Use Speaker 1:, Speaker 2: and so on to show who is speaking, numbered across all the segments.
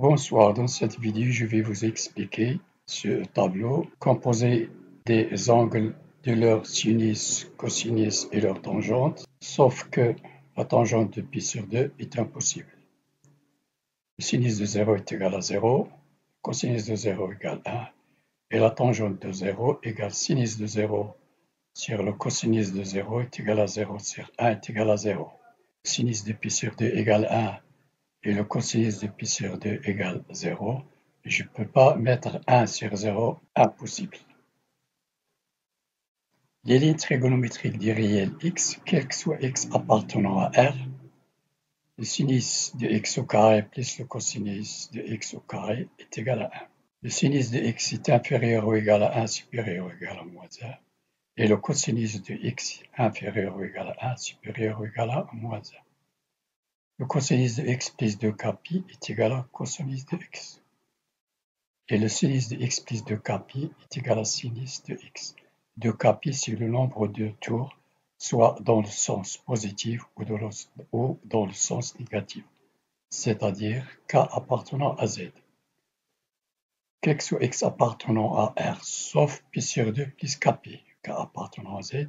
Speaker 1: Bonsoir, dans cette vidéo, je vais vous expliquer ce tableau composé des angles de leur sinus, cosinus et leur tangente, sauf que la tangente de pi sur 2 est impossible. Le sinus de 0 est égal à 0, le cosinus de 0 égale 1, et la tangente de 0 égale sinus de 0 sur le cosinus de 0 est égal à 0 sur 1 est égal à 0. Le sinus de pi sur 2 égale 1. Et le cosinus de pi sur 2 égale 0, je ne peux pas mettre 1 sur 0, impossible. Les lignes trigonométriques des réels x, quel que soit x appartenant à R, le sinus de x au carré plus le cosinus de x au carré est égal à 1. Le sinus de x est inférieur ou égal à 1, supérieur ou égal à moins 1, et le cosinus de x inférieur ou égal à 1, supérieur ou égal à moins 1. Le cosinus de x plus 2kπ est égal à cosinus de x. Et le sinus de x plus 2kπ est égal à sinus de x. 2kπ, c'est le nombre de tours, soit dans le sens positif ou dans le sens négatif, c'est-à-dire k appartenant à z. Quel que soit x appartenant à R, sauf pi sur 2 plus kπ, k appartenant à z,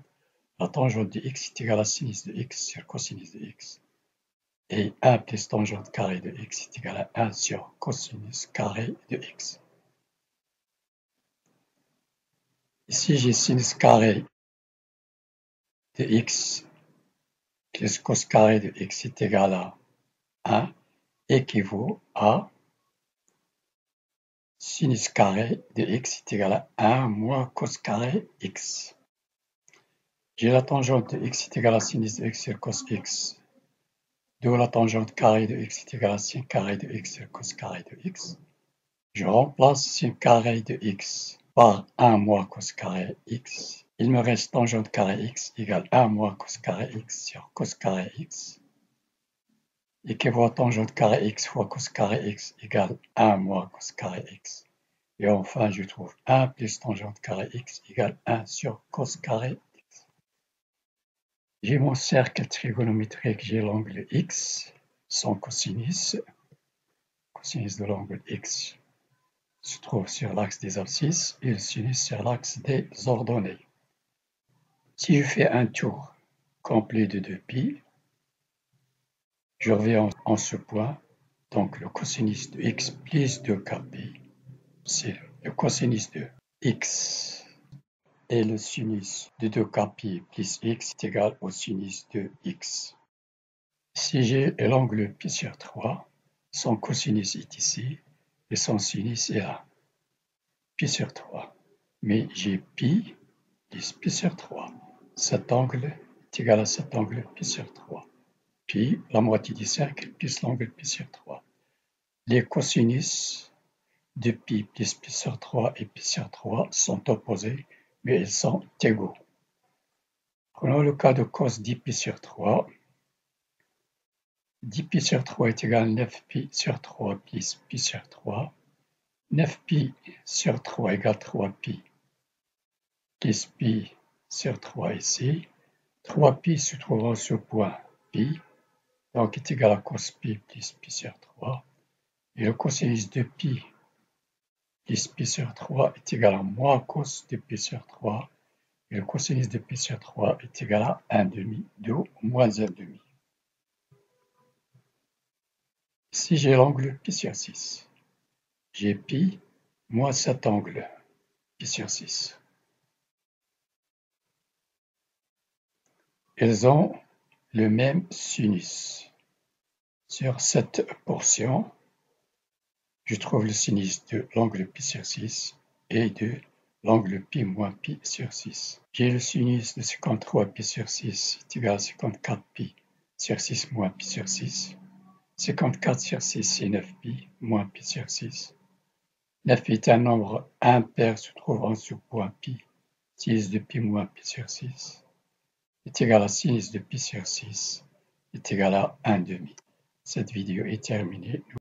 Speaker 1: la tangente de x est égale à sinus de x sur cosinus de x. Et 1 plus tangente carré de x est égal à 1 sur cosinus carré de x. Ici, j'ai sinus carré de x plus cos carré de x est égal à 1 équivaut à sinus carré de x est égal à 1 moins cos carré x. J'ai la tangente de x est égal à sinus de x sur cos x. D'où la tangente carré de x est égal à sin carré de x sur cos carré de x. Je remplace sin carré de x par 1 moins cos carré x. Il me reste tangente carré x égale 1 moins cos carré x sur cos carré x. Équivaut à tangente carré x fois cos carré x égale 1 moins cos carré x. Et enfin, je trouve 1 plus tangente carré x égale 1 sur cos carré x. J'ai mon cercle trigonométrique, j'ai l'angle x, son cosinus. Cosinus de l'angle x se trouve sur l'axe des abscisses et le sinus sur l'axe des ordonnées. Si je fais un tour complet de 2π, je reviens en ce point, donc le cosinus de x plus 2kπ, c'est le cosinus de x, et le sinus de 2kπ plus x est égal au sinus de x. Si j'ai l'angle pi sur 3, son cosinus est ici, et son sinus est là, pi sur 3. Mais j'ai pi plus pi sur 3. Cet angle est égal à cet angle pi sur 3. Pi, la moitié du cercle, plus l'angle pi sur 3. Les cosinus de pi plus pi sur 3 et pi sur 3 sont opposés, mais ils sont égaux. Prenons le cas de cos 10 pi sur 3. 10 pi sur 3 est égal à 9 pi sur 3 plus pi sur 3. 9 pi sur 3 égale 3 pi plus pi sur 3 ici. 3 pi se trouve en ce point pi, donc est égal à cos pi plus pi sur 3. Et le cosinus de pi plus pi sur 3 est égal à moins cos de pi sur 3. Et le cosinus de pi sur 3 est égal à 1/2, d'où moins 1/2. Ici, j'ai l'angle pi sur 6. J'ai pi moins cet angle pi sur 6. Elles ont le même sinus. Sur cette portion, je trouve le sinus de l'angle pi sur 6 et de l'angle pi moins pi sur 6. J'ai le sinus de 53 pi sur 6 est égal à 54 pi sur 6 moins pi sur 6. 54 sur 6, c'est 9 pi moins pi sur 6. 9 est un nombre impair, se trouve en ce point pi. Sinus de pi moins pi sur 6 est égal à sinus de pi sur 6 est égal à 1/2. Cette vidéo est terminée.